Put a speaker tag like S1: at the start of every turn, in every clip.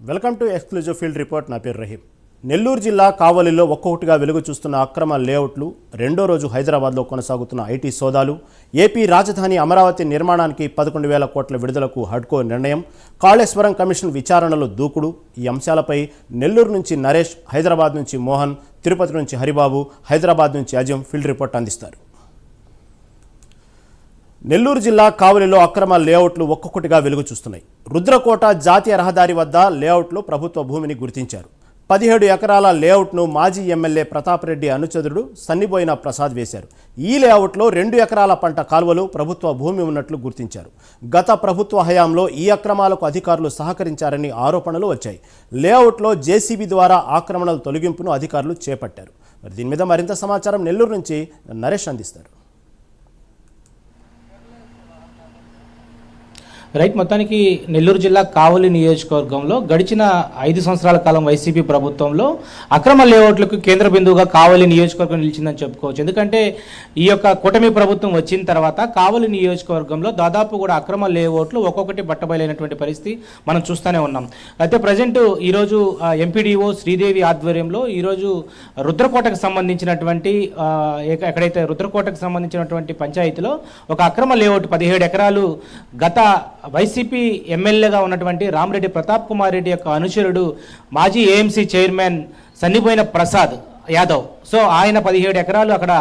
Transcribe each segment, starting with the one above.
S1: Welcome to exclusive field report. నా పేరు రహీం. నెల్లూరు జిల్లా కావలిలో ఒక్కొక్కటిగా వెలుగు చూస్తున్న అక్రమ లేఅవుట్లు, రెండో రోజు హైదరాబాద్లో కొనసాగుతున్న ఐటీ సోదాలు, ఏపీ రాజధాని అమరావతి నిర్మాణానికి 11,000 కోట్ల విడుదలకు హడ్కో నిర్ణయం, కాళేశ్వరం కమిషన్ విచారణలో దూకుడు, ఈ అంశాలపై నెల్లూరు నుంచి నరేష్, హైదరాబాద్ నుంచి మోహన్, తిరుపతి నుంచి హరిబాబు, హైదరాబాద్ నుంచి అజం ఫీల్డ్ రిపోర్ట్ అందిస్తారు. నెల్లూరు జిల్లా కావలిలో అక్రమ లేఅవుట్లు ఒక్కొక్కటిగా వెలుగు చూస్తున్నాయి. రుద్రకోట జాతీయ రహదారి వద్ద లేఅవుట్లో ప్రభుత్వ భూమిని గుర్తించారు. 17 ఎకరాల లేఅవుట్ను మాజీ ఎమ్మెల్యే ప్రతాప్ రెడ్డి అనుచరుడు సన్నిబోయిన ప్రసాద్ వేశారు. ఈ లేఅవుట్లో 2 ఎకరాల పంట కాలువలు, ప్రభుత్వ భూమి ఉన్నట్లు గుర్తించారు. గత ప్రభుత్వ హయాంలో ఈ అక్రమాలకు అధికారులు సహకరించారని ఆరోపణలు వచ్చాయి. లేఅవుట్లో జేసీబీ ద్వారా ఆక్రమణల తొలగింపును అధికారులు చేపట్టారు. మరి దీని మీద మరింత సమాచారం నెల్లూరు నుంచి నరేష్ అందిస్తారు.
S2: రైట్, మొత్తానికి నెల్లూరు జిల్లా కావలి నియోజకవర్గంలో గడిచిన 5 సంవత్సరాల కాలం వైసీపీ ప్రభుత్వంలో అక్రమ లేఅవుట్లకు కేంద్ర బిందువుగా కావలి నియోజకవర్గం నిలిచిందని చెప్పుకోవచ్చు. ఎందుకంటే ఈ యొక్క కూటమి ప్రభుత్వం వచ్చిన తర్వాత కావలి నియోజకవర్గంలో దాదాపు కూడా అక్రమ లేఅవుట్లు ఒక్కొక్కటి బట్టబయలైనటువంటి పరిస్థితి మనం చూస్తూనే ఉన్నాం. అయితే ప్రజెంట్ ఈరోజు ఎంపీడీఓ శ్రీదేవి ఆధ్వర్యంలో ఈరోజు రుద్రకోటకు సంబంధించినటువంటి ఎక్కడైతే రుద్రకోటకు సంబంధించినటువంటి పంచాయతీలో ఒక అక్రమ లేఅవుట్ 17 ఎకరాలు గత వైసీపీ ఎమ్మెల్యేగా ఉన్నటువంటి రామిరెడ్డి ప్రతాప్ కుమార్ రెడ్డి యొక్క అనుచరుడు మాజీ AMC chairman Sanniboina Prasad Yadav, so ఆయన 17 ఎకరాలు అక్కడ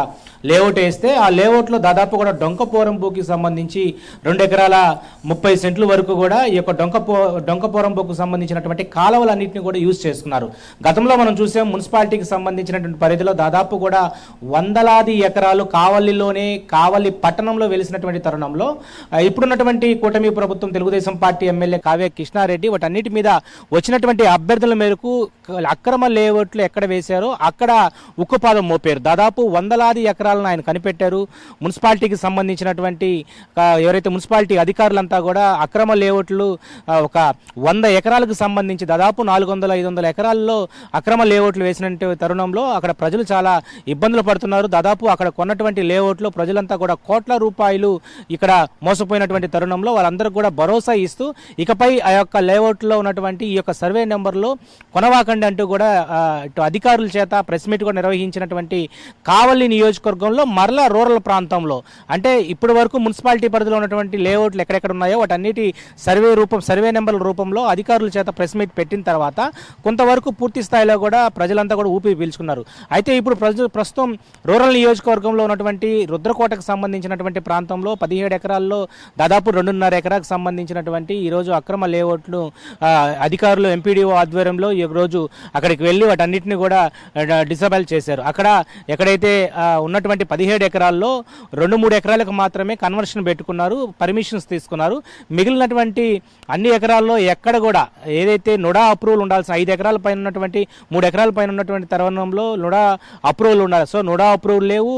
S2: లేఅవుట్ వేస్తే ఆ లేఅవుట్లో దాదాపు కూడా డొంకపోరంబోకి సంబంధించి 2 ఎకరాల 30 సెంట్ల వరకు కూడా ఈ యొక్క డొంకపోరంబోకు సంబంధించినటువంటి కాలువలన్నింటినీ కూడా యూజ్ చేసుకున్నారు. గతంలో మనం చూసాం మున్సిపాలిటీకి సంబంధించినటువంటి పరిధిలో దాదాపు కూడా వందలాది ఎకరాలు కావలిలోనే కావలి పట్టణంలో వెలిసినటువంటి తరుణంలో ఇప్పుడున్నటువంటి కూటమి ప్రభుత్వం తెలుగుదేశం పార్టీ ఎమ్మెల్యే కావ్య కృష్ణారెడ్డి వాటన్నిటి మీద వచ్చినటువంటి అభ్యర్థుల మేరకు అక్రమ లేఅవుట్లు ఎక్కడ వేశారో అక్కడ ఉక్కుపాదం మోపారు. దాదాపు వందలాది ఎకరాలను ఆయన కనిపెట్టారు. మున్సిపాలిటీకి సంబంధించినటువంటి ఎవరైతే మున్సిపాలిటీ అధికారులంతా కూడా అక్రమ లేఅవుట్లు ఒక 100 ఎకరాలకు సంబంధించి దాదాపు 400-500 ఎకరాల్లో అక్రమ లేఅవుట్లు వేసినటువంటి తరుణంలో అక్కడ ప్రజలు చాలా ఇబ్బందులు పడుతున్నారు. దాదాపు అక్కడ కొన్నటువంటి లేఅవుట్లో ప్రజలంతా కూడా కోట్ల రూపాయలు ఇక్కడ మోసపోయినటువంటి తరుణంలో వాళ్ళందరూ కూడా భరోసా ఇస్తూ ఇకపై ఆ యొక్క లేఅవుట్లో ఉన్నటువంటి ఈ యొక్క సర్వే నెంబర్లో కొనవాకండి అంటూ కూడా ఇటు అధికారుల చేత ప్రెస్ మీట్ కూడా నిర్వహించినటువంటి కావలి నియోజకవర్గంలో మరలా రూరల్ ప్రాంతంలో అంటే ఇప్పటి వరకు మున్సిపాలిటీ పరిధిలో ఉన్నటువంటి లేఅవుట్లు ఎక్కడెక్కడ ఉన్నాయో వాటన్నిటి సర్వే నెంబర్ల రూపంలో అధికారుల చేత ప్రెస్ మీట్ పెట్టిన తర్వాత కొంతవరకు పూర్తి స్థాయిలో కూడా ప్రజలంతా కూడా ఊపిరి పీల్చుకున్నారు. అయితే ఇప్పుడు ప్రస్తుతం రూరల్ నియోజకవర్గంలో ఉన్నటువంటి రుద్రకోటకు సంబంధించినటువంటి ప్రాంతంలో 17 ఎకరాల్లో దాదాపు 2.5 ఎకరాకు సంబంధించినటువంటి ఈరోజు అక్రమ లేఅవుట్లు అధికారులు ఎంపీడీఓ ఆధ్వర్యంలో ఈ రోజు అక్కడికి వెళ్ళి వాటన్నిటిని కూడా డిసబుల్ చేశారు. అక్కడ ఎక్కడైతే ఉన్నటువంటి 17 ఎకరాల్లో 2-3 ఎకరాలకు మాత్రమే కన్వర్షన్ పెట్టుకున్నారు, పర్మిషన్స్ తీసుకున్నారు. మిగిలినటువంటి అన్ని ఎకరాల్లో ఎక్కడ కూడా ఏదైతే నుడా అప్రూవల్ ఉండాల్సిన 5 ఎకరాల పైన ఉన్నటువంటి 3 ఎకరాల పైన ఉన్నటువంటి తరుణంలో నుడా అప్రూవల్ ఉండాలి. సో నుడా అప్రూవల్ లేవు,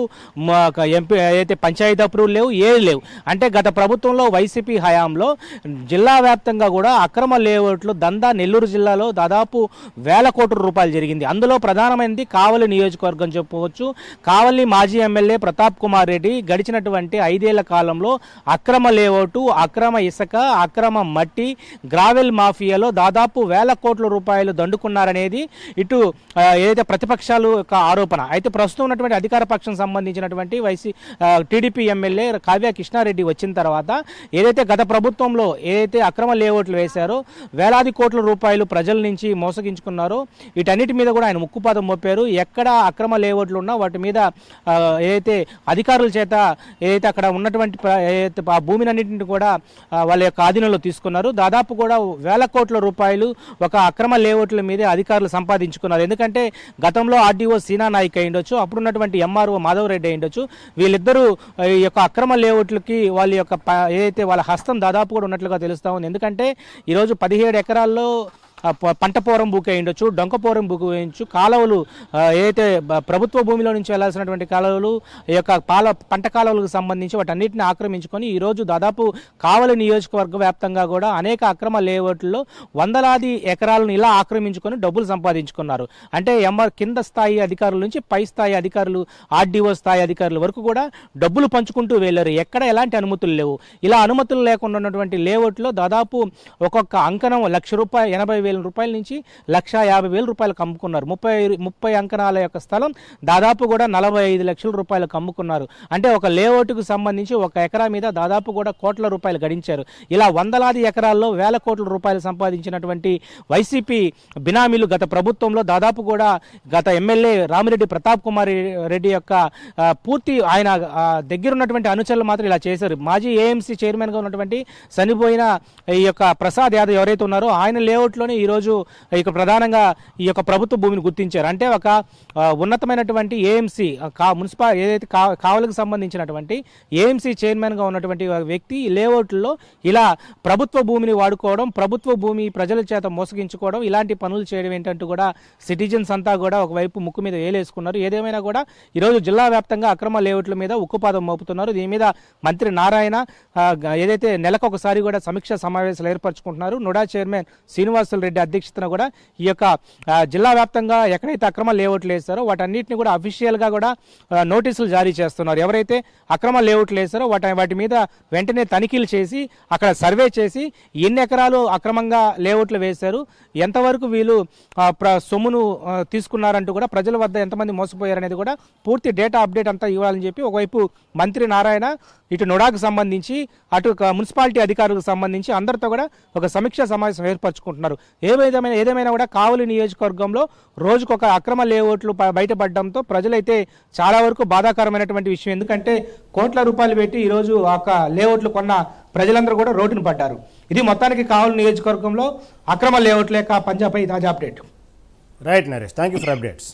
S2: ఎంపీ ఏదైతే పంచాయతీ అప్రూవల్ లేవు, ఏది లేవు. అంటే గత ప్రభుత్వంలో వైసీపీ హయాంలో జిల్లా వ్యాప్తంగా కూడా అక్రమ లేఅవుట్లు దందా నెల్లూరు జిల్లాలో దాదాపు 1,000 కోట్ల రూపాయలు జరిగింది. అందులో ప్రధానమైనది కావలి నియోజకవర్గం చెప్పుకోవచ్చు. కావలి మాజీ ఎమ్మెల్యే ప్రతాప్ కుమార్ రెడ్డి గడిచినటువంటి 5 ఏళ్ల కాలంలో అక్రమ లేఅవుట్, అక్రమ ఇసుక, అక్రమ మట్టి, గ్రావెల్ మాఫియాలో దాదాపు 1,000 కోట్ల రూపాయలు దండుకున్నారనేది ఇటు ఏదైతే ప్రతిపక్షాలు యొక్క ఆరోపణ. అయితే ప్రస్తుతం ఉన్నటువంటి అధికార పక్షం సంబంధించినటువంటి టీడీపీ ఎమ్మెల్యే కావ్య కృష్ణారెడ్డి వచ్చిన తర్వాత ఏదైతే గత ప్రభుత్వంలో ఏదైతే అక్రమ లేఅవుట్లు వేశారో వేలాది కోట్ల రూపాయలు ప్రజల నుంచి మోసగించుకున్నారో వీటన్నిటి మీద కూడా ఆయన ముక్కుపాదం మోపారు. ఎక్కడ అక్రమ లేఅవుట్లు ఉన్నా వాటి మీద ఏదైతే అధికారుల చేత ఏదైతే అక్కడ ఉన్నటువంటి ఆ భూమిని అన్నింటిని కూడా వాళ్ళ యొక్క ఆధీనంలో తీసుకున్నారు. దాదాపు కూడా 1,000 కోట్ల రూపాయలు ఒక అక్రమ లేఅవుట్ల మీదే అధికారులు సంపాదించుకున్నారు. ఎందుకంటే గతంలో ఆర్డీఓ సీనా నాయక్ అయ్యుండొచ్చు, అప్పుడున్నటువంటి ఎంఆర్ఓ మాధవరెడ్డి అయ్యుండొచ్చు. వీళ్ళిద్దరూ ఈ యొక్క అక్రమ లేఅవుట్లకి వాళ్ళ యొక్క ఏదైతే వాళ్ళ హస్తం దాదాపు కూడా ఉన్నట్లుగా తెలుస్తా ఉంది. ఎందుకంటే ఈరోజు 17 ఎకరాల్లో పంటపోరం బుక్ అయ్యిండొచ్చు, డొంకపోరం బుక్ వేయించు, కాలువలు ఏదైతే ప్రభుత్వ భూమిలో నుంచి వెళ్లాల్సినటువంటి కాలువలు ఈ యొక్క పంట కాలువలకు సంబంధించి వాటన్నిటిని ఆక్రమించుకొని ఈరోజు దాదాపు కావలి నియోజకవర్గ వ్యాప్తంగా కూడా అనేక అక్రమ లేఅవుట్లో వందలాది ఎకరాలను ఇలా ఆక్రమించుకొని డబ్బులు సంపాదించుకున్నారు. అంటే కింద స్థాయి అధికారుల నుంచి పై స్థాయి అధికారులు, ఆర్డీఓ స్థాయి అధికారుల వరకు కూడా డబ్బులు పంచుకుంటూ వెళ్ళారు. ఎక్కడ ఎలాంటి అనుమతులు లేవు. ఇలా అనుమతులు లేకుండా ఉన్నటువంటి లేఅవుట్లో దాదాపు ఒక్కొక్క అంకణం 1,00,000 రూపాయలు 80,000 50,000 రూపాయల నుంచి 1,50,000 రూపాయలకు అమ్ముకున్నారు. 30 అంకణాల యొక్క స్థలం దాదాపు కూడా 45 లక్షల రూపాయలకు అమ్ముకున్నారు. అంటే ఒక లేఅవుట్కు సంబంధించి ఒక ఎకరా మీద దాదాపు కూడా కోట్ల రూపాయలు గడించారు. ఇలా వందలాది ఎకరాల్లో వేల కోట్ల రూపాయలు సంపాదించినటువంటి వైసీపీ బినామీలు గత ప్రభుత్వంలో దాదాపు కూడా గత ఎమ్మెల్యే రామిరెడ్డి ప్రతాప్ కుమార్ రెడ్డి యొక్క పూర్తి ఆయన దగ్గరున్నటువంటి అనుచరులు మాత్రం ఇలా చేశారు. మాజీ ఏఎంసీ చైర్మన్గా ఉన్నటువంటి చనిపోయిన ఈ యొక్క ప్రసాద్ యాదవ్ ఎవరైతే ఉన్నారో ఆయన లేఅవుట్లోనే ఈరోజు ఇక ప్రధానంగా ఈ యొక్క ప్రభుత్వ భూమిని గుర్తించారు. అంటే ఒక ఉన్నతమైనటువంటి ఏఎంసీ మున్సిపల్ ఏదైతే కావలికి సంబంధించినటువంటి ఏఎంసీ చైర్మన్గా ఉన్నటువంటి వ్యక్తి లేఅవుట్లో ఇలా ప్రభుత్వ భూమిని వాడుకోవడం, ప్రభుత్వ భూమి ప్రజల చేత మోసగించుకోవడం, ఇలాంటి పనులు చేయడం ఏంటంటూ కూడా సిటిజన్స్ అంతా కూడా ఒకవైపు ముక్కు మీద వేలేసుకున్నారు. ఏదేమైనా కూడా ఈరోజు జిల్లా వ్యాప్తంగా అక్రమ లేఅవుట్ల మీద ఉక్కుపాదం మోపుతున్నారు. దీని మీద మంత్రి నారాయణ ఏదైతే నెలకొకసారి కూడా సమీక్ష సమావేశాలు ఏర్పరచుకుంటున్నారు. నుడా చైర్మన్ శ్రీనివాసులు రెడ్డి అధ్యక్షతన కూడా ఈ యొక్క జిల్లా వ్యాప్తంగా ఎక్కడైతే అక్రమ లేఅవుట్లు వేస్తారో వాటన్నిటిని కూడా అఫీషియల్గా కూడా నోటీసులు జారీ చేస్తున్నారు. ఎవరైతే అక్రమ లేఅవుట్లు వేస్తారో వాటి మీద వెంటనే తనిఖీలు చేసి అక్కడ సర్వే చేసి ఎన్ని ఎకరాలు అక్రమంగా లేఅవుట్లు వేశారు, ఎంతవరకు వీళ్ళు సొమ్మును తీసుకున్నారంటూ కూడా ప్రజల వద్ద ఎంతమంది మోసపోయారనేది కూడా పూర్తి డేటా అప్డేట్ అంతా ఇవ్వాలని చెప్పి ఒకవైపు మంత్రి నారాయణ ఇటు నుడాకు సంబంధించి అటు మున్సిపాలిటీ అధికారులకు సంబంధించి అందరితో కూడా ఒక సమీక్ష సమావేశం ఏర్పరచుకుంటున్నారు. ఏదేమైనా కూడా కావలి నియోజకవర్గంలో రోజుకొక అక్రమ లేఅవుట్లు బయటపడడంతో ప్రజలైతే చాలా వరకు బాధాకరమైనటువంటి విషయం. ఎందుకంటే కోట్ల రూపాయలు పెట్టి ఈరోజు ఒక లేఅవుట్లు కొన్న ప్రజలందరూ కూడా రోడ్డును పడ్డారు. ఇది మొత్తానికి కావలి నియోజకవర్గంలో అక్రమ లేఅవుట్ల యొక్క పంజాపై తాజా update.
S1: Right Naresh, thank you for updates.